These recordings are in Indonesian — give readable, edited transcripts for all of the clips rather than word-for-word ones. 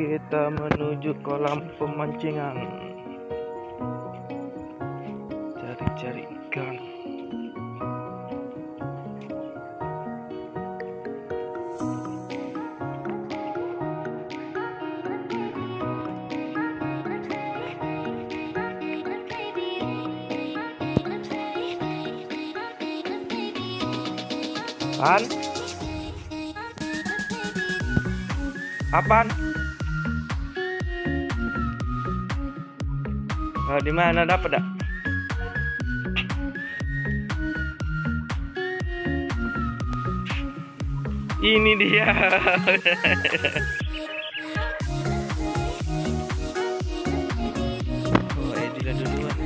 kita menuju kolam pemancingan. Cari-cari ikan. Apaan? Apaan? Oh, di mana dapat dak? Ini dia. Oh, Edila duluan.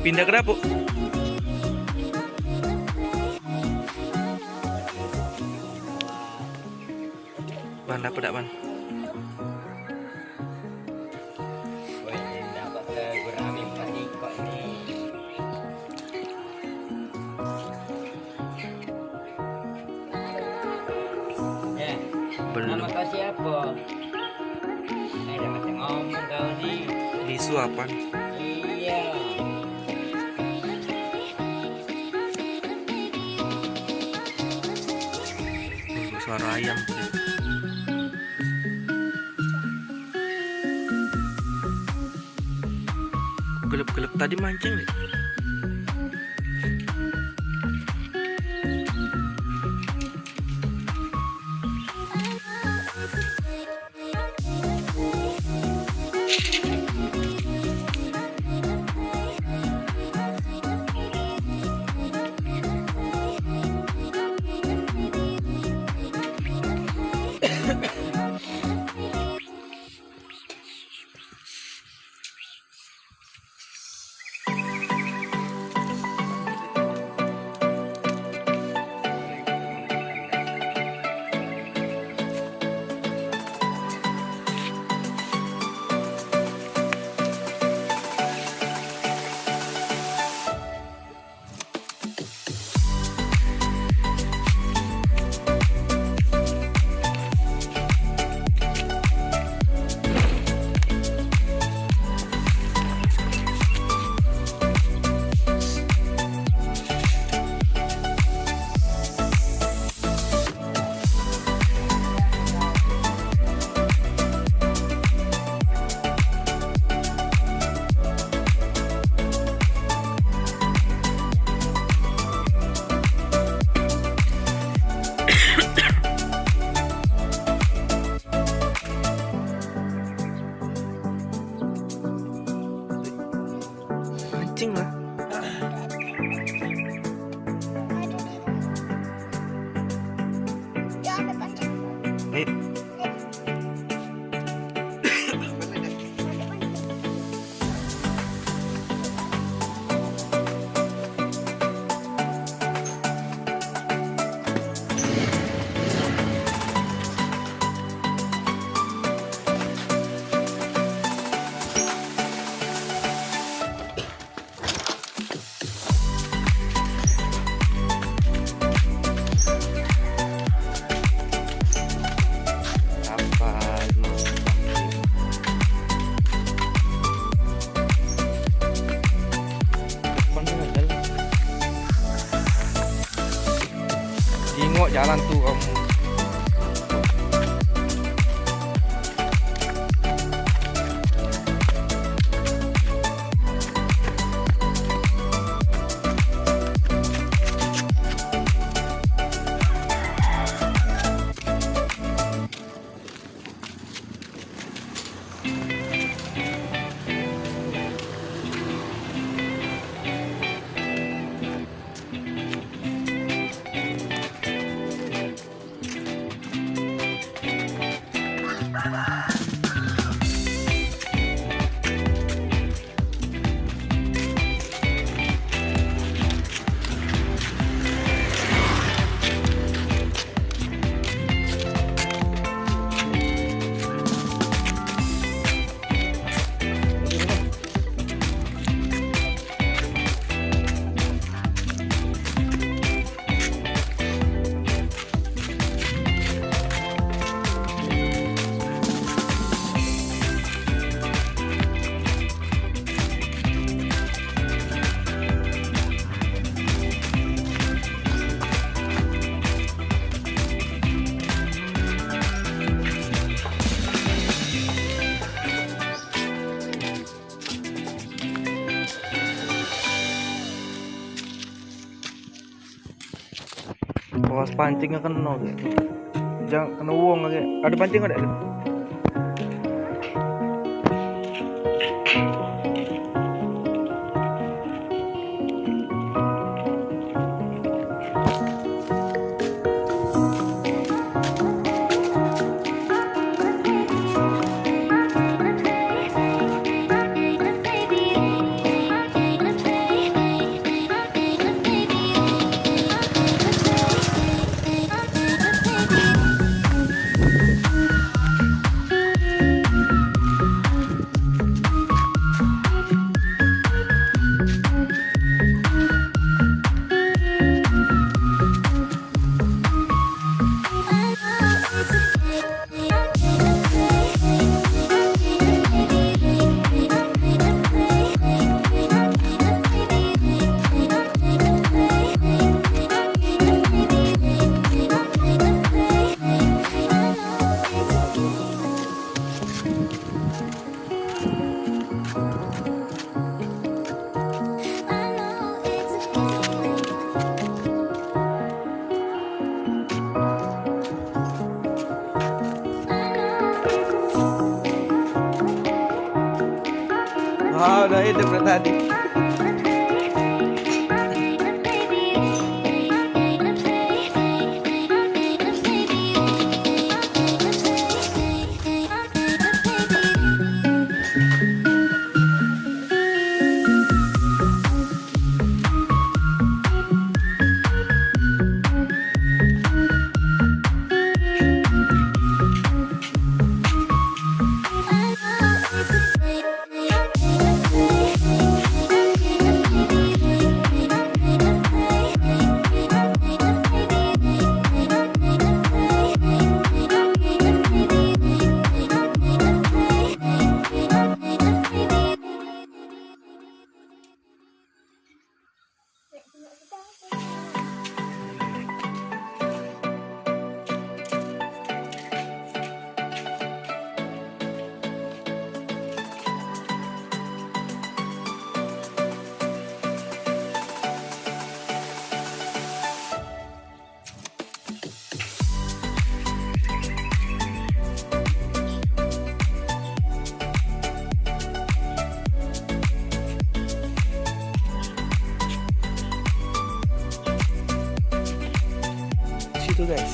Pindah ke dapur. Ban dapat dak, Ban? Dapat ke gurami tadi kok ini. Ya, Belum. nama kau siapa? Ada macam ngomong kau nih. Bisu apaan? Iya. Suara ayam. Gelap-gelap tadi mancing nih. Mancing lah. Ayo. Tengok jalan tuh kamu. Awas pancingnya kena kayak. Jangan kena uang kayak. Ada pancing ada? Wah, udah hidup dari tadi. Situ guys.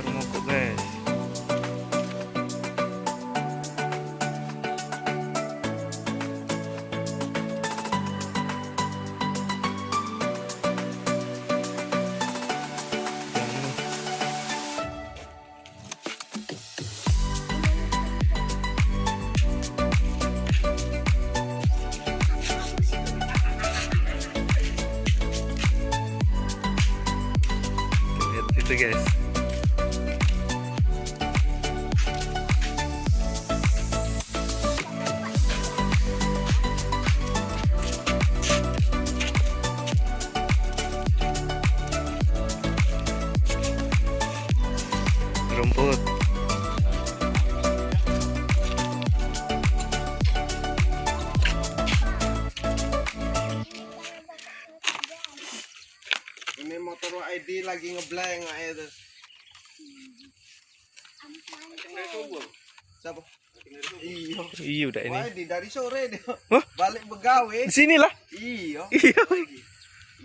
Termokok guys. Lihat itu guys. Rumput. Ini motor ID lagi ngeblank aja tuh. Siapa? Iya. Iya udah ini. ID dari sore dia. Hah? Balik begawe. Di sini lah. Iya. Iya.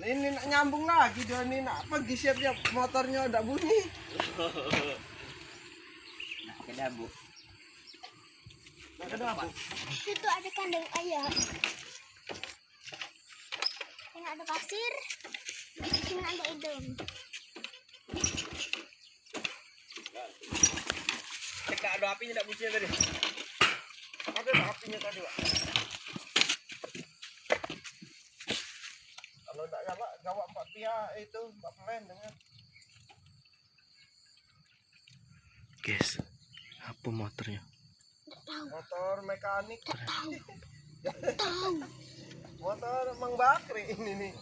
Ini nak nyambung lagi dia ini nak pergi siap-siap motornya udah bunyi. Ada bu. Nak kenapa? Itu ada kandang ayam. Yang ada pasir, di sini ada udang. Cekak ada apinya enggak buncinya tadi? Ada apinya tadi, Pak. Kalau enggak gawak Pak Pia itu Pak Pelen dengan Guys, apa motornya? motor mekanik. Tahu. Motor Mang Bakri ini nih.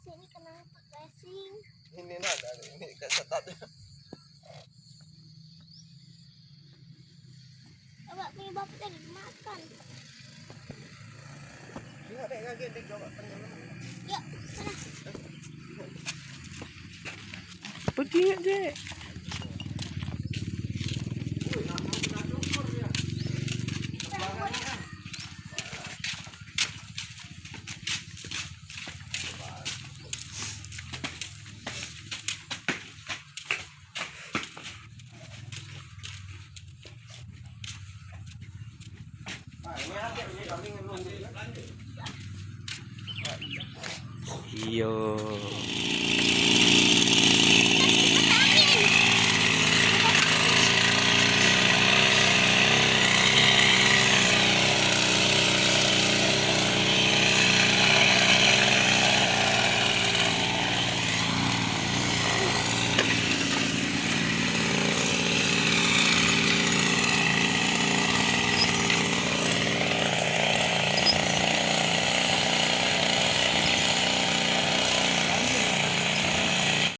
Sini kenapa racing? Ini nada ini kesetat. Bapak punya bapak tadi makan. Enggak deh ngaget di gawak penyelam. Yuk, sana. Pergi aja. Iyo.